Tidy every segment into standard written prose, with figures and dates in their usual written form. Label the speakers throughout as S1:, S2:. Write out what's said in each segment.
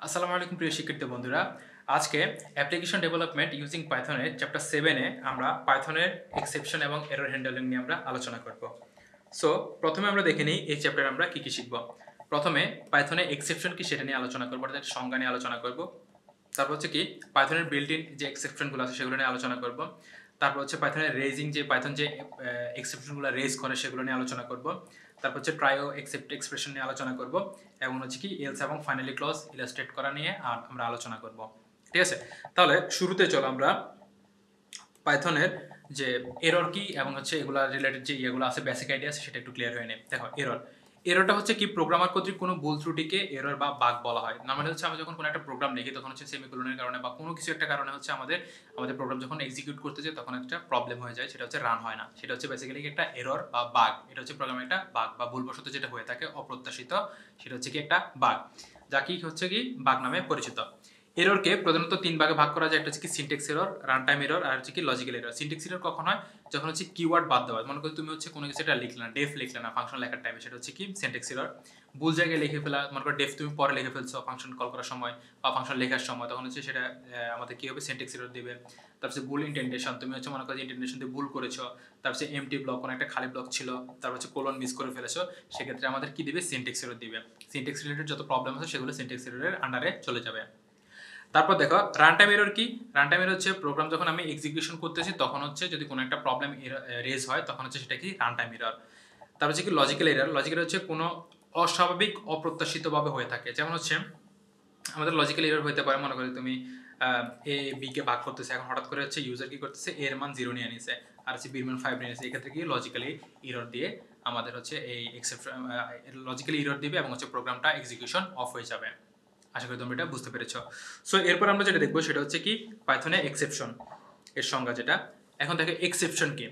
S1: আসসালামু আলাইকুম প্রিয় শিক্ষার্থী বন্ধুরা। আজকে অ্যাপ্লিকেশন ডেভেলপমেন্ট ইউজিং পাইথনের চ্যাপ্টার 7 এ আমরা পাইথনের এক্সেপশন এবং এরর হ্যান্ডলিং নিয়ে আমরা আলোচনা করব। সো প্রথমে আমরা দেখে নিই এই চ্যাপ্টারে আমরা কি কি শিখব। প্রথমে পাইথনে এক্সেপশন কি সেটা নিয়ে আলোচনা করব, অর্থাৎ সংজ্ঞা নিয়ে আলোচনা করব। তারপর হচ্ছে কি পাইথনের বিল্ট ইন যে এক্সেপশনগুলো আছে সেগুলো নিয়ে আলোচনা করব। তারপর হচ্ছে পাইথনের রেজিং যে পাইথন যে এক্সেপশনগুলো রেজ করে সেগুলো নিয়ে আলোচনা করব। তারপর হচ্ছে ট্রাই ও এক্সেপ্ট এক্সপ্রেশন নিয়ে আলোচনা করব এবং হচ্ছে কি এলস এবং ফাইনালি ক্লজ ইলাস্ট্রেট করা নিয়ে আমরা আলোচনা করব। ঠিক আছে, তাহলে শুরুতে চলো আমরা পাইথনের যে এরর কি এবং হচ্ছে এগুলা রিলেটেড যে ইয়েগুলো আছে বেসিক আইডিয়া আছে সেটা একটু ক্লিয়ার হয়ে নেই। দেখো এররটা হচ্ছে কি প্রোগ্রামার কর্তৃক কোনো ভুল ত্রুটিকে এরর বা বাগ বলা হয়। নরমালি হচ্ছে আমরা যখন কোনো একটা প্রোগ্রাম লিখি তখন হচ্ছে সেমিকোলনের কারণে বা কোনো কিছু একটা কারণে হচ্ছে আমাদের প্রোগ্রাম যখন এক্সিকিউট করতে যায় তখন একটা প্রবলেম হয়ে যায়, সেটা হচ্ছে রান হয় না। সেটা হচ্ছে বেসিক্যালি একটা এরর বা বাগ। এটা হচ্ছে প্রোগ্রামের একটা বাগ বা ভুলবশত যেটা হয়ে থাকে অপ্রত্যাশিত, সেটা হচ্ছে কি একটা বাগ, যা কি হচ্ছে কি বাগ নামে পরিচিত। এররকে প্রধানত তিন ভাগে ভাগ করা যায়। একটা হচ্ছে কি syntax error, run time error আর হচ্ছে কি লজিক্যাল এরর। সিনট্যাক্স এরর কখন হয়? যখন হচ্ছে কিওয়ার্ড বাদ দেওয়া হয়। মনে করো তুমি হচ্ছে কোনো কিছু একটা লিখলে না, ডেফ লিখলে না ফাংশন লেখার টাইমে, সেটা হচ্ছে কি সিনট্যাক্স এরর। ভুল জায়গায় লিখে ফেলা, মনে করো ডেফ তুমি পরে লিখে ফেলছো ফাংশন কল করার সময় বা ফাংশন লেখার সময়, তখন হচ্ছে সেটা আমাদের কি হবে সিনট্যাক্স এরর দিবে। তারপর ভুল ইন্টেন্টেশন, তুমি হচ্ছে মনে করো ইন্টেন্টেশন দিয়ে ভুল করেছো, তারপর এমটি ব্লক কোনো একটা খালি ব্লক ছিল, তারপর হচ্ছে কোলন মিস করে ফেলেছো, সেক্ষেত্রে আমাদের কি দিবে সিনট্যাক্স এরর দিবে। সিনট্যাক্স রিলেটেড যত প্রবলেম আছে সেগুলো সিনট্যাক্স এররের আন্ডারে চলে যাবে। তারপর দেখো রান টাইম এরর কি? রান টাইম এরর হচ্ছে প্রোগ্রাম যখন আমি এক্সিকিউশন করতেছি তখন হচ্ছে যদি কোনো একটা প্রবলেম রেজ হয় তখন হচ্ছে সেটা কি রান টাইম এরর। তারপর হচ্ছে কি লজিক্যাল এরর। লজিক্যাল হচ্ছে কোনো অস্বাভাবিক অপ্রত্যাশিতভাবে হয়ে থাকে। যেমন হচ্ছে আমাদের লজিক্যাল এরর হতে পারে, মনে করি তুমি এ বি কে ভাগ করতেছে, এখন হঠাৎ করে হচ্ছে ইউজার কি করতেছে এর মান 0 নিয়ে নিছে আর হচ্ছে বি এর মান 5 নিয়ে নিছে। এক্ষেত্রে কি লজিক্যালি এরর দিয়ে আমাদের হচ্ছে এই এক্সেপশন লজিক্যালি এরর দিবে এবং হচ্ছে প্রোগ্রামটা এক্সিকিউশন অফ হয়ে যাবে। আশা করি তোমরা এটা বুঝতে পেরেছো। সো এরপর আমরা যেটা দেখবো সেটা হচ্ছে কি পাইথনে এক্সেপশন এর সংজ্ঞা যেটা। এখন দেখো এক্সেপশন কি?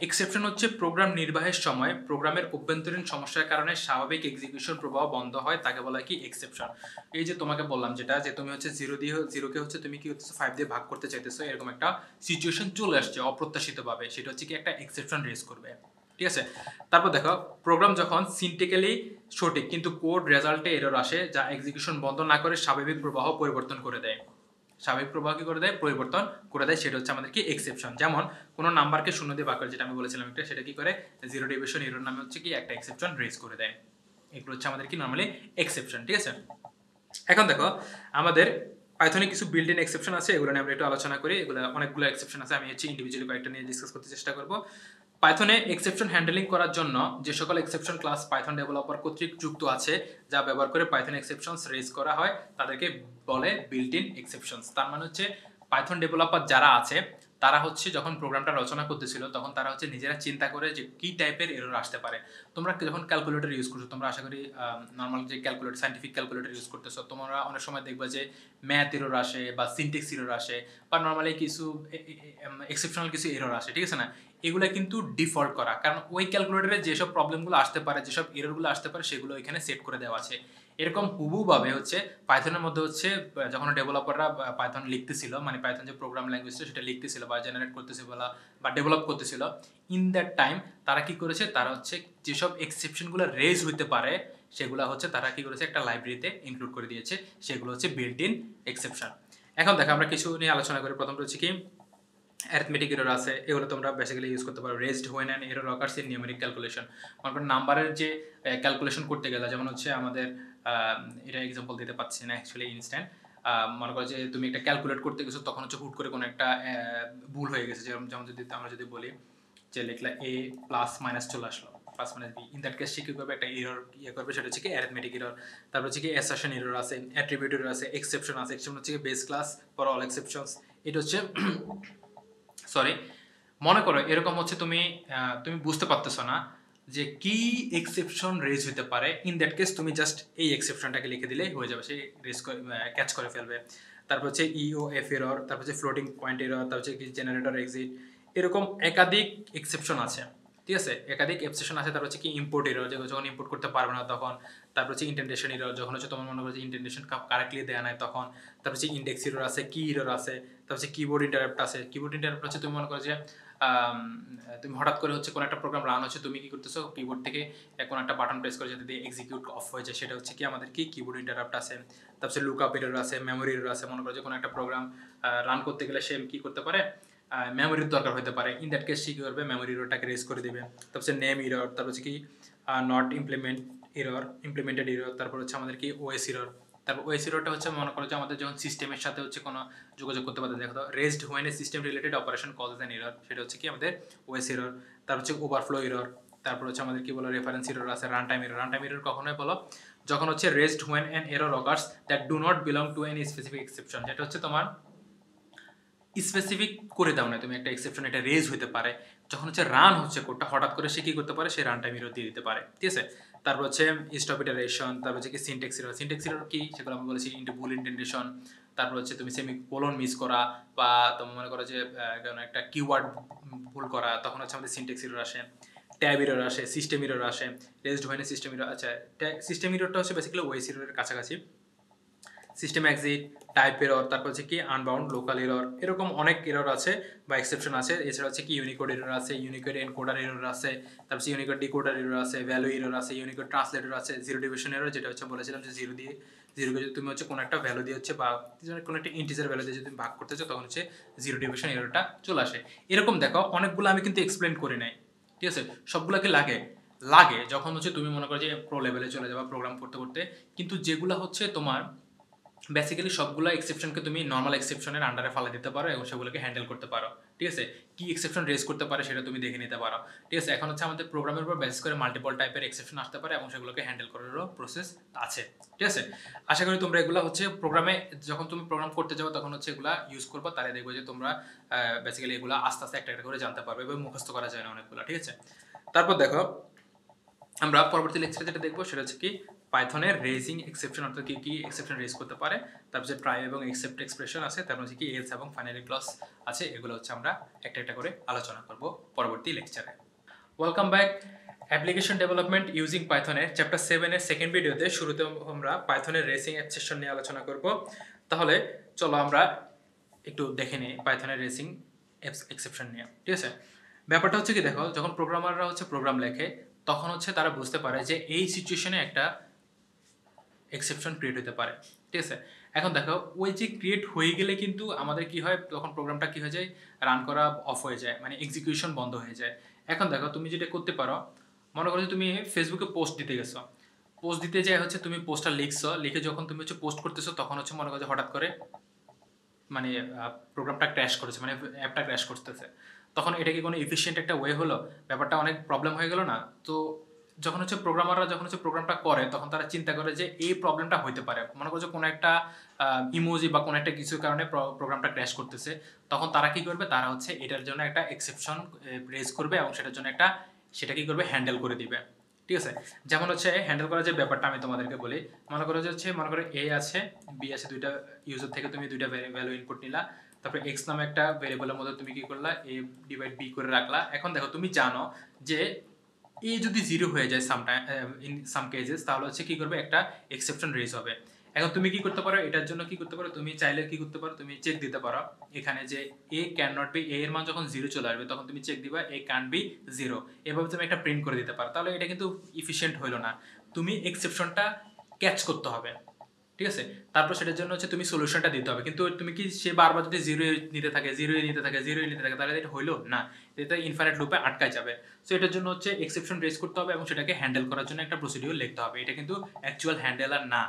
S1: এক্সেপশন হচ্ছে প্রোগ্রাম নির্বাহের সময় প্রোগ্রামের অভ্যন্তরীণ সমস্যার কারণে স্বাভাবিক এক্সিকিউশন প্রবাহ বন্ধ হয়, তাকে বলা হয় কি এক্সেপশন। এই যে তোমাকে বললাম যেটা, যে তুমি হচ্ছে জিরোকে হচ্ছে তুমি কি হচ্ছে 5 দিয়ে ভাগ করতে চাইতেছো, এরকম একটা সিচুয়েশন চলে আসছে অপ্রত্যাশিতভাবে, সেটা হচ্ছে কি একটা এক্সেপশন রেজ করবে। ঠিক আছে, তারপর দেখো প্রোগ্রাম যখন সিনট্যাক্টিক্যালি সঠিক কিন্তু কোড রেজাল্টে এরর আসে, যা এক্সিকিউশন বন্ধ না করে স্বাভাবিক প্রবাহ পরিবর্তন করে দেয়। স্বাভাবিক প্রবাহ কি করে দেয়? পরিবর্তন করে দেয়, সেটা হচ্ছে আমাদের কি এক্সেপশন। যেমন কোনো নাম্বারকে শূন্য দিয়ে ভাগ করে, যেটা আমি বলেছিলাম একটা, সেটা কি করে জিরো ডেভিয়েশন এরর নামে হচ্ছে কি একটা এক্সেপশন রেজ করে দেয়। এগুলো হচ্ছে আমাদের কি নরমালি এক্সেপশন। ঠিক আছে, এখন দেখো আমাদের পাইথনে কিছু বিল্ট ইন এক্সেপশন আছে, এগুলো নিয়ে আমরা একটু আলোচনা করি। এগুলো অনেকগুলো এক্সেপশন আছে, আমি হচ্ছে ইন্ডিভিজুয়ালি কয়েকটা নিয়ে ডিসকাস করতে চেষ্টা করব। পাইথনে এক্সেপশন হ্যান্ডলিং করার জন্য যে সকল এক্সেপশন ক্লাস পাইথন ডেভেলপার কর্তৃক যুক্ত আছে, যা ব্যবহার করে পাইথন এক্সেপশনস রেজ করা হয়, তাদেরকে বলে বিল্ট ইন এক্সেপশনস। তার মানে হচ্ছে পাইথন ডেভেলপার যারা আছে তারা হচ্ছে যখন প্রোগ্রামটা রচনা করতেছিল তখন তারা হচ্ছে নিজেরা চিন্তা করে যে কি টাইপের এরর আসতে পারে। তোমরা যখন ক্যালকুলেটর ইউজ করছো, তোমরা আশা করি নর্মাল যে ক্যালকুলেটর সাইন্টিফিক ক্যালকুলেটর ইউজ করতেছো, তোমরা অনেক সময় দেখবে যে ম্যাথ এরর আসে বা সিনট্যাক্স এরর আসে বা নর্মালি কিছু এক্সেপশনাল কিছু এরর আসে। ঠিক আছে না, এগুলো কিন্তু ডিফল্ট করা, কারণ ওই ক্যালকুলেটরে যেসব প্রবলেমগুলো আসতে পারে, যেসব এররগুলো আসতে পারে, সেগুলো এখানে সেট করে দেওয়া আছে। এরকম হুবুভাবে হচ্ছে পাইথনের মধ্যে হচ্ছে যখন ডেভেলপাররা পাইথন লিখতেছিল, মানে পাইথন যে প্রোগ্রাম ল্যাঙ্গুয়েজটা সেটা লিখতেছিল বা জেনারেট করতেছিল বা ডেভেলপ করতেছিল, ইন দ্যাট টাইম তারা কি করেছে, তারা হচ্ছে যেসব এক্সেপশনগুলো রেজ হইতে পারে সেগুলো হচ্ছে তারা কি করেছে একটা লাইব্রেরিতে ইনক্লুড করে দিয়েছে, সেগুলো হচ্ছে বিল্ট ইন এক্সেপশন। এখন দেখো আমরা কিছু নিয়ে আলোচনা করি। প্রথমটা হচ্ছে কি অ্যারিথমেটিক এরর আছে, এগুলো তোমরা বেসিক্যালি ইউজ করতে পারো। Raised when an error occurs in numeric calculation, মনে করো নাম্বারের যে ক্যালকুলেশন করতে গেলে, যেমন হচ্ছে আমাদের এটা এক্সাম্পল দিতে পারছি না অ্যাকচুয়ালি ইনস্ট্যান্ট। মনে করো যে তুমি একটা ক্যালকুলেট করতে গেছো, তখন হচ্ছে হুট করে কোনো একটা ভুল হয়ে গেছে, যেমন যেমন যদি আমরা যদি বলি যে লিখলা এ প্লাস মাইনাস চলে আসলো, plus minus B, in that case সে কী করবে, একটা এরর ইয়ে করবে, সেটা হচ্ছে কি অ্যারিথমেটিক এরর। তারপর হচ্ছে কি অ্যাসারশন এরর আছে, অ্যাট্রিবিউট এরর আছে, এক্সেপশন আছে। এক্সেপশন হচ্ছে কি base class for all exceptions. এটা হচ্ছে সরি, মনে করো এরকম হচ্ছে তুমি তুমি বুঝতে পারতেছো না যে কি এক্সেপশন রেজ হতে পারে, ইন দ্যাট কেস তুমি জাস্ট এই এক্সেপশনটাকে লিখে দিলেই হয়ে যাবে, সেই রেজ ক্যাচ করে ফেলবে। তারপর হচ্ছে ইও এফ এরর, তারপর হচ্ছে ফ্লোটিং পয়েন্ট এরর, তারপর হচ্ছে জেনারেটর এক্সিট, এরকম একাধিক এক্সেপশন আছে। ঠিক আছে, একাধিক এক্সেপশন আছে। তারপর হচ্ছে কি ইম্পোর্ট এরর, যখন ইম্পোর্ট করতে পারবে না তখন। তারপর হচ্ছে ইন্টেন্টেশন এরর, যখন হচ্ছে তোমার মনে করো যে ইন্টেন্টেশন কারেক্টলি দেওয়া নাই তখন। তারপর হচ্ছে ইন্ডেক্স এরর আছে, কি এরর আছে, তারপর হচ্ছে কিবোর্ড ইন্টারাপ্ট আছে। কিবোর্ড ইন্টারাপ্ট হচ্ছে তুমি মনে করো যে তুমি হঠাৎ করে হচ্ছে কোনো একটা প্রোগ্রাম রান হচ্ছে, তুমি কি করতেছো কিবোর্ড থেকে কোনো একটা বাটন প্রেস করে যদি এক্সিকিউট অফ হয়ে যায়, সেটা হচ্ছে কি আমাদের কি কিবোর্ড ইন্টারাপ্ট আছে। তারপরে লুকআপ এরর আছে, মেমোরি এরর আছে। মনে করো যে কোনো একটা প্রোগ্রাম রান করতে গেলে সে কি করতে পারে, মেমোরির দরকার হতে পারে। ইন দ্যাট কেস সে কী করবে, মেমোরি এররটাকে রেজ করে দেবে। তারপর নেম এরর, তারপর হচ্ছে কি নট ইমপ্লিমেন্টেড এরর, তারপর হচ্ছে আমাদের কি ওএস এরর। তারপর ওএস এররটা হচ্ছে মনে করো যে আমাদের যখন সিস্টেমের সাথে হচ্ছে কোনো যোগাযোগ করতে পারতে, দেখো raised when a system related operation causes an error, সেটা হচ্ছে কি আমাদের ওএস এরর। তারপর হচ্ছে ওভারফ্লো এরর, তারপর হচ্ছে আমাদের কি বলো রেফারেন্স এরর আছে, run time error. Run time error কখনোই বলো যখন হচ্ছে raised when an error occurs that do not belong to any specific exception, যেটা হচ্ছে তোমার স্পেসিফিক করে দাও না তুমি একটা এক্সেপশন, এটা রেজ হতে পারে যখন হচ্ছে রান হচ্ছে কোডটা, হঠাৎ করে সে কি করতে পারে, সে রান টাইম এরর দিয়ে দিতে পারে। ঠিক আছে, তারপর হচ্ছে স্টপ ইটারেশন, তারপর হচ্ছে কি সিনট্যাক্স এরর। সিনট্যাক্স এরর কি সেগুলো আমি বলেছি, ইনটু বুল ইন্টেন্টেশন। তারপর হচ্ছে তুমি সেমিকোলন মিস করা, বা তুমি মনে করো যে একটা কিওয়ার্ড ভুল করা, তখন হচ্ছে আমাদের সিনট্যাক্স এরর আসে, ট্যাব এরর আসে, সিস্টেম এরর আসে, রেজড হোয়েন সিস্টেম এরর। আচ্ছা, সিস্টেম এররটা হচ্ছে বেসিক্যালি ওএস এররের কাছাকাছি। সিস্টেম এক্সিট, টাইপ এরর, তারপর হচ্ছে কি আনবাউন্ড লোকাল এরর, এরকম অনেক এরর আছে বা এক্সেপশন আছে। এছাড়া হচ্ছে কি ইউনিকোড এরর আছে, ইউনিকোড এনকোডার এরর আছে, তারপর হচ্ছে ইউনিকোড ডিকোডার এরর আছে, ভ্যালু এরর আছে, ইউনিকোড ট্রান্সলেটর আছে, জিরো ডিভিশন এরর, যেটা হচ্ছে বলেছিলাম যে জিরোকে যদি তুমি হচ্ছে কোনো একটা ভ্যালু দিয়ে হচ্ছে বা কোনো একটা ইন্টিজার ভ্যালু দিয়ে যদি তুমি ভাগ করতে চাও, তখন হচ্ছে জিরো ডিভিশন এররটা চলে আসে। এরকম দেখো অনেকগুলো আমি কিন্তু এক্সপ্লেন করি নাই, ঠিক আছে। সবগুলো কি লাগে যখন হচ্ছে তুমি মনে করো যে প্রো লেভেলে চলে যাবা প্রোগ্রাম করতে করতে, কিন্তু যেগুলো হচ্ছে তোমার বেসিক্যালি সবগুলো এক্সেপশনকে তুমি নর্মাল এক্সেপশনের আন্ডারে ফালা দিতে পারো এবং সেগুলোকে হ্যান্ডেল করতে পারো। ঠিক আছে, কি এক্সেপশন রেজ করতে পারে সেটা তুমি দেখে নিতে পারো। ঠিক আছে, এখন হচ্ছে আমাদের প্রোগ্রামের উপর বেস করে মাল্টিপল টাইপের এক্সেপশন আসতে পারে এবং সেগুলোকে হ্যান্ডেল করারও প্রসেস আছে। ঠিক আছে, আশা করি তোমরা এগুলো হচ্ছে প্রোগ্রামে যখন তুমি প্রোগ্রাম করতে যাও তখন হচ্ছে এগুলো ইউজ করবো, তাহলে দেখবো যে তোমরা বেসিক্যালি এগুলো আস্তে আস্তে একটা একটা করে জানতে পারবে এবং মুখস্থ করা যায় না অনেকগুলো। ঠিক আছে, তারপর দেখো আমরা পরবর্তী লেকচারে যেটা দেখবো সেটা হচ্ছে কি পাইথনের রেজিং এক্সেপশন, অর্থাৎ কি কি এক্সেপশন রেজ করতে পারে, তারপর যে ট্রাই এবং এক্সেপ্ট এক্সপ্রেশন আছে, তারপর হচ্ছে কি এলস এবং ফাইনালি ক্লজ আছে। এগুলো হচ্ছে আমরা একটা একটা করে আলোচনা করব পরবর্তী লেকচারে। Welcome back. Application development using পাইথনের চ্যাপ্টার 7 এর সেকেন্ড ভিডিওতে শুরুতে আমরা পাইথনের রেসিং এক্সেপশন নিয়ে আলোচনা করব। তাহলে চলো আমরা একটু দেখে নিই পাইথনের রেসিং এক্সেপশন নিয়ে। ঠিক আছে, ব্যাপারটা হচ্ছে কি দেখো, যখন প্রোগ্রামাররা হচ্ছে প্রোগ্রাম লেখে তখন হচ্ছে তারা বুঝতে পারে যে এই সিচুয়েশনে একটা এক্সেপশন ক্রিয়েট হতে পারে। ঠিক আছে, এখন দেখো ওই যে ক্রিয়েট হয়ে গেলে কিন্তু আমাদের কি হয়, তখন প্রোগ্রামটা কি হয়ে যায়, রান করা অফ হয়ে যায়, মানে এক্সিকিউশন বন্ধ হয়ে যায়। এখন দেখো তুমি যেটা করতে পারো, মনে করো যে তুমি ফেসবুকে পোস্ট দিতে গেছো, পোস্ট দিতে যাই হচ্ছে তুমি পোস্টটা লিখছো, লিখে যখন তুমি হচ্ছে পোস্ট করতেছো তখন হচ্ছে মনে করো যে হঠাৎ করে মানে প্রোগ্রামটা ক্র্যাশ করেছে, মানে অ্যাপটা ক্র্যাশ করতেছে, তখন এটা কি কোনো এফিশিয়েন্ট একটা ওয়ে হলো? ব্যাপারটা অনেক প্রবলেম হয়ে গেল না? তো যখন হচ্ছে প্রোগ্রামাররা যখন হচ্ছে প্রোগ্রামটা করে তখন তারা চিন্তা করে যে এই প্রবলেমটা হইতে পারে, মনে করো যে কোনো একটা ইমোজি বা কোনো একটা কিছুর কারণে প্রোগ্রামটা ক্র্যাশ করতেছে, তখন তারা কি করবে, তারা হচ্ছে এটার জন্য একটা এক্সেপশন রেজ করবে এবং সেটার জন্য সেটা কি করবে, হ্যান্ডেল করে দিবে। ঠিক আছে, যেমন হচ্ছে হ্যান্ডেল করার যে ব্যাপারটা আমি তোমাদেরকে বলি, মনে করো যে হচ্ছে মনে করো এ আছে বি আছে, দুইটা ইউজার থেকে তুমি দুইটা ভ্যালু ইনপুট নিলা, তারপরে এক্স নামে একটা ভেরিয়েবলের মধ্যে তুমি কি করলা, এ ডিভাইড বি করে রাখলা। এখন দেখো তুমি জানো যে এ যদি জিরো হয়ে যায় সামটাইম ইন সাম কেসেস, তাহলে হচ্ছে কি করবে, একটা এক্সেপশন রেজ হবে। এখন তুমি কি করতে পারো, এটার জন্য কি করতে পারো, তুমি চাইলে কি করতে পারো, তুমি চেক দিতে পারো এখানে যে এ ক্যান নট বি, এ এর মান যখন জিরো চলে আসবে তখন তুমি চেক দিবা এ ক্যান বি জিরো, এভাবে তুমি একটা প্রিন্ট করে দিতে পারো। তাহলে এটা কিন্তু ইফিশিয়েন্ট হইলো না, তুমি এক্সেপশনটা ক্যাচ করতে হবে। ঠিক আছে, তারপর সেটার জন্য হচ্ছে তুমি সলিউশনটা দিতে হবে, কিন্তু তুমি কি সে বারবার যদি জিরো নিতে থাকে তাহলে এটা হইলো না, এটা ইনফাইনাইট লুপে আটকায় যাবে। সো এটার জন্য হচ্ছে এক্সেপশন রেজ করতে হবে এবং সেটাকে হ্যান্ডেল করার জন্য একটা প্রসিডিউর লিখতে হবে। এটা কিন্তু অ্যাকচুয়াল হ্যান্ডেলার না।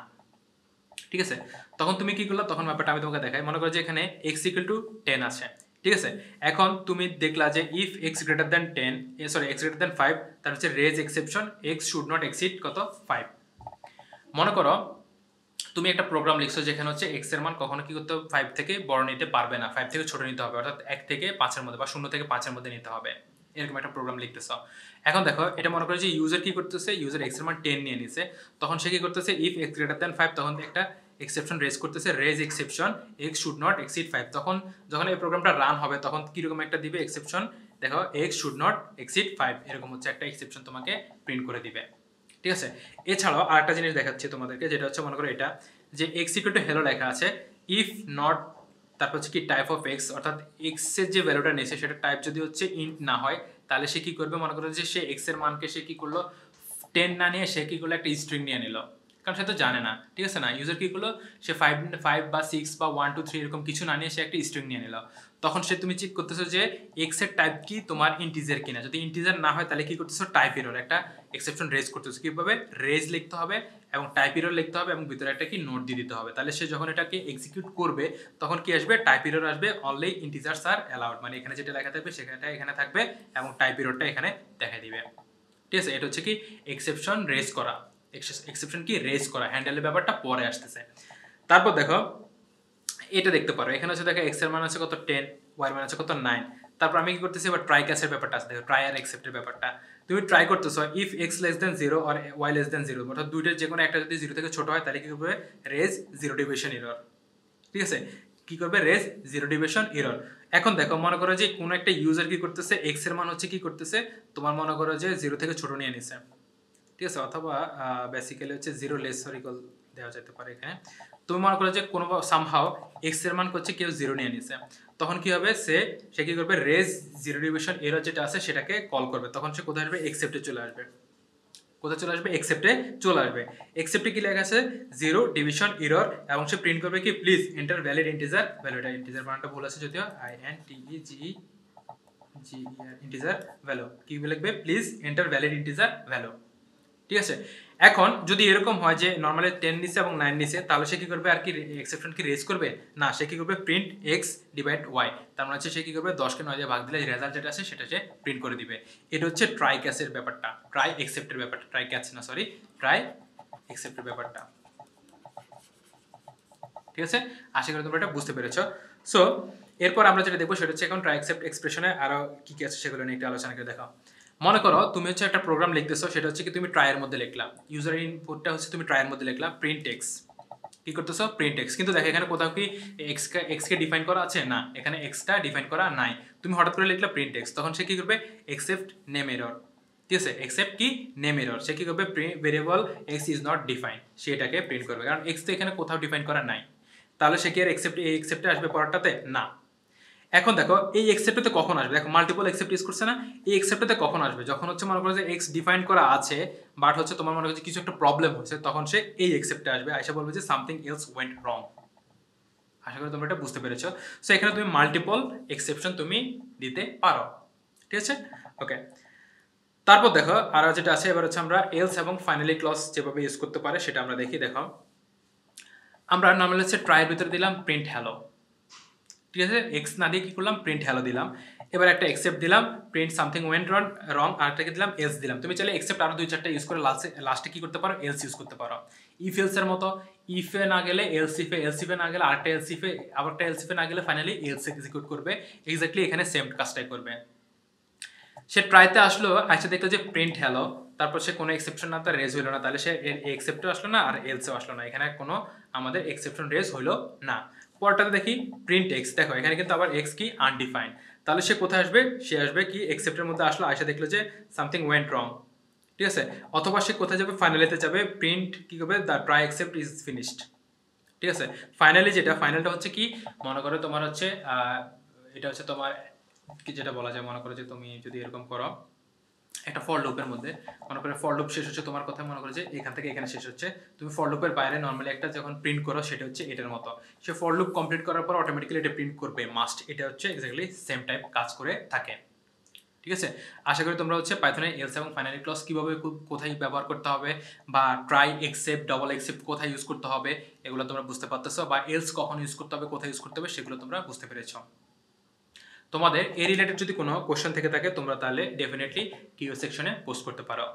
S1: ঠিক আছে, তখন তুমি কি করলা, তখন ব্যাপারটা আমি তোমাকে দেখাই। মনে করো যে এখানে x ইকুয়াল টু 10 আছে। ঠিক আছে, এখন তুমি দেখলা যে if x greater than 10 x greater than 5, তার হচ্ছে raise exception x should not exceed কত 5। মনে করো তুমি একটা প্রোগ্রাম লিখছো যেখানে হচ্ছে x এর মান কখনো কি করতে হবে, 5 থেকে বড় নিতে পারবে না, 5 থেকে ছোট নিতে হবে, অর্থাৎ 1 থেকে 5 এর মধ্যে বা 0 থেকে 5 এর মধ্যে নিতে হবে, এরকম একটা প্রোগ্রাম লিখতেছ। এখন দেখো এটা মনে করো যে ইউজার কি করতেছে, ইউজার x এর মান 10 নিয়ে নিছে, তখন সে কি করতেছে, ইফ x গ্রেটার দ্যান 5, তখন একটা এক্সেপশন রেজ করতেছে, raise exception x should not exceed 5। তখন যখন এই প্রোগ্রামটা রান হবে তখন কিরকম একটা দিবে এক্সেপশন, দেখো x শুড নট এক্সিড 5, এরকম হচ্ছে একটা এক্সেপশন তোমাকে প্রিন্ট করে দিবে। ঠিক আছে, এছাড়াও আরেকটা জিনিস দেখাচ্ছি তোমাদেরকে, যেটা হচ্ছে মনে করো এটা যে x ইকুয়াল টু হেলো লেখা আছে, ইফ নট তারপর হচ্ছে কি টাইপ অফ x, অর্থাৎ x এর যে ভ্যালুটা নিয়েছে সেটা টাইপ যদি হচ্ছে ইন্ট না হয়, তাহলে সে কি করবে, মনে করো যে সে x এর মানকে সে কি করলো 10 না নিয়ে সে কি করলো একটা স্ট্রিং নিয়ে নিল, কারণ সে তো জানে না, ঠিক আছে না। ইউজার কী করলো, সে 5 বা 6 বা 1 2 3 এরকম কিছু না নিয়ে সে একটা স্ট্রিং নিয়ে নিল। তখন সে তুমি চেক করতেছো যে এক্স এর টাইপ কি তোমার ইন্টিজার কিনা। যদি ইন্টিজার না হয় তাহলে কি করতেছো, টাইপ এরর একটা এক্সেপশন রেজ করতেছো। কীভাবে রেজ লিখতে হবে এবং টাইপ এরর লিখতে হবে এবং ভিতরে একটা কি নোট দিয়ে দিতে হবে। তাহলে সে যখন এটাকে এক্সিকিউট করবে তখন কি আসবে, টাইপ এরর আসবে, অনলি ইন্টিজার্স আর অ্যালাউড, মানে এখানে যেটা লেখা থাকবে সেখানটা এখানে থাকবে এবং টাইপ এররটা এখানে দেখা দিবে, ঠিক আছে। এটা হচ্ছে কি এক্সেপশন রেজ করা। এক্সেপশন কি রেজ করা, হ্যান্ডেলের ব্যাপারটা পরে আসতেছে। তারপর দেখো এটা দেখতে পারো, এখানে হচ্ছে দেখো এক্স এর মান আছে কত 10, ওয়াই এর মান আছে কত 9। তারপর আমি কি করতেছি, এবার ট্রাই ক্যাসের ব্যাপারটা আছে, দেখো ট্রাই আর এক্সেপ্টের ব্যাপারটা। তুমি ট্রাই করতেছো ইফ এক্স লেস দেন 0 আর ওয়াই লেস দেন 0, অর্থাৎ দুইটার যে কোনো একটা যদি 0 থেকে ছোট হয় তাহলে কি করবে, রেজ জিরো ডিভিশন এরর, ঠিক আছে। কি করবে, রেজ জিরো ডিভিশন এরর। এখন দেখো মনে করো যে কোনো একটা ইউজার কি করতেছে, এক্স এর মান হচ্ছে কি করতেছে, তোমার মনে করো যে 0 থেকে ছোট নিয়ে নিছে, ঠিক আছে, অথবা বেসিক্যালি হচ্ছে 0 লেস সরিকল দেওয়া যেতে পারে এখানে। তুমি মনে করো যে কোনো সামহাও এক্স এর মান করছে কেউ 0 নিয়ে নিছে, তখন কি হবে, সে কি করবে, রেজ জিরো ডিভিশন এরর যেটা আছে সেটাকে কল করবে। তখন সে কোথায় আসবে, এক্সেপ্টে চলে আসবে। কোথায় চলে আসবে, এক্সেপ্টে চলে আসবে। এক্সেপ্টে কি লেখা আছে, জিরো ডিভিশন এরর, এবং সে প্রিন্ট করবে কি, please enter valid integer value. এটা ইন্টিজার বানানটা ভুল আছে যদিও, INTEGER ইন্টিজার ভ্যালু। কি লিখবে, please enter valid integer value, ঠিক আছে। এখন যদি এরকম হয় যে নর্মালি 10 নিছে এবং 9 নিছে, তাহলে সে কি করবে, আর কি এক্সেপশন কি রেজ করবে না, সে কি করবে, প্রিন্ট এক্স ডিভাইড ওয়াই। তার মানে হচ্ছে সে কি করবে, 10 কে 9 দিয়ে ভাগ দিলে রেজাল্ট যেটা আছে সেটা সে প্রিন্ট করে দিবে। এটা হচ্ছে ট্রাই ক্যাসের ব্যাপারটা, ট্রাই এক্সেপ্টের ব্যাপারটা, ট্রাই ক্যাচ না সরি, ট্রাই এক্সেপ্টের ব্যাপারটা, ঠিক আছে। আশা করি তোমরা এটা বুঝতে পেরেছো। সো এরপর আমরা যেটা দেখবো সেটা হচ্ছে এখন ট্রাই এক্সেপ্ট এক্সপ্রেশনে আরো কি কি আছে সেগুলো নিয়ে একটু আলোচনা করে দেখাও। মনে করো তুমি হচ্ছে একটা প্রোগ্রাম লিখতেছো, সেটা হচ্ছে কি তুমি ট্রাইয়ের মধ্যে লিখলাম, ইউজার ইনপুটটা হচ্ছে তুমি ট্রাইয়ের মধ্যে লিখলাম প্রিন্ট এক্স, কি করতেছো, প্রিন্ট এক্স। কিন্তু দেখো এখানে কোথাও কি এক্স কে ডিফাইন করা আছে না, এখানে এক্সটা ডিফাইন করা নাই। তুমি হঠাৎ করে লিখলা প্রিন্ট এক্স, তখন সে কি করবে, এক্সেপ্ট নেম এরর, ঠিক আছে, এক্সেপ্ট কি নেম এরর। সে কি করবে, variable X is not define, সে এটাকে প্রিন্ট করবে, কারণ এক্স তো এখানে কোথাও ডিফাইন করা নাই। তাহলে সে কি আর এক্সেপ্টে আসবে পরেরটাতে না। এখন দেখো এই এক্সেপ্টতে কখন আসবে, দেখো মাল্টিপল এক্সেপ্ট ইউজ করছে না, এই এক্সেপ্টতে কখন আসবে, যখন হচ্ছে মনে করো যে এক্স ডিফাইন করা আছে বাট হচ্ছে তোমার মনে হচ্ছে কিছু একটা প্রবলেম হচ্ছে, তখন সে এই এক্সেপ্টে আসবে, আইসা বলবে যে সামথিং এলস ওয়েন্ট রং। আশা করি তোমরা এটা বুঝতে পেরেছো। সো এখানে তুমি মাল্টিপল এক্সেপশন তুমি দিতে পারো, ঠিক আছে, ওকে। তারপর দেখো আর যেটা আছে, এবার হচ্ছে আমরা এলস এবং ফাইনালি ক্লজ যেভাবে ইউজ করতে পারে সেটা আমরা দেখি। দেখো আমরা নর্মালি হচ্ছে ট্রাইয়ের ভিতরে দিলাম প্রিন্ট হ্যালো, ঠিক আছে, এক্স না দিয়ে কি করলাম, প্রিন্ট হ্যালো দিলাম। এবার একটা এক্সেপ্ট দিলাম, প্রিন্ট সামথিং ওয়েন্ট রং, আরেকটাকে দিলাম এলস দিলাম। তুমি চাইলে এক্সেপ্ট আরো 2-4টা ইউজ করে লাস্টে কি করতে পারো, এলস ইউজ করতে পারো। ইফ এলস এর মতো, ইফে না গেলে এলস ইফে, এলস ইফে না গেলে আরেকটা এলস ইফে, আরেকটা এলস ইফে না গেলে ফাইনালি এলস এক্সিকিউট করবে। এক্স্যাক্টলি এখানে সেম কাজটাই করবে। সে ট্রাইতে আসলো, আচ্ছা দেখলো যে প্রিন্ট হ্যালো, তারপর সে কোনো এক্সেপশন না, তার রেজ হইলো না, তাহলে সে এক্সেপ্টও আসলো না আর এলসও আসলো না, এখানে কোনো আমাদের এক্সেপশন রেজ হইলো না। পরটাতে দেখি প্রিন্ট এক্স, দেখো এখানে কিন্তু আবার এক্স কি আনডিফাইন্ড, তাহলে সে কোথায় আসবে, সে আসবে কি এক্সেপ্টের মধ্যে আসলো, আয়সা দেখলো যে সামথিং ওয়েন্ট রং, ঠিক আছে। অথবা সে কোথায় যাবে, ফাইনালিতে যাবে, প্রিন্ট কি করবে, the try except is finished, ঠিক আছে। ফাইনালি যেটা, ফাইনালটা হচ্ছে কি, মনে করো তোমার হচ্ছে এটা হচ্ছে তোমার কি যেটা বলা যায়, মনে করো যে তুমি যদি এরকম করো একটা ফর লুপের মধ্যে, মনে করো ফর লুপ শেষ হচ্ছে তোমার কথা, মনে করো যে এখান থেকে এখানে শেষ হচ্ছে, তুমি ফর লুপের বাইরে নর্মালি একটা যখন প্রিন্ট করো সেটা হচ্ছে এটার মতো, সে ফর লুপ কমপ্লিট করার পর অটোমেটিক্যালি এটা প্রিন্ট করবে মাস্ট, এটা হচ্ছে এক্স্যাক্টলি সেম টাইপ কাজ করে থাকে, ঠিক আছে। আশা করি তোমরা হচ্ছে পাইথনে এলস এবং ফাইনালি ক্লজ কিভাবে কোথায় ব্যবহার করতে হবে, বা ট্রাই এক্সেপ্ট, ডবল এক্সেপ্ট কোথায় ইউজ করতে হবে এগুলো তোমরা বুঝতে পারতেছো, বা এলস কখন ইউজ করতে হবে, কোথায় ইউজ করতে হবে সেগুলো তোমরা বুঝতে পেরেছো। তোমাদের এই রিলেটেড যদি কোনো কোশ্চেন থেকে থাকে তোমরা তাহলে ডেফিনেটলি কিউ সেকশনে পোস্ট করতে পারো।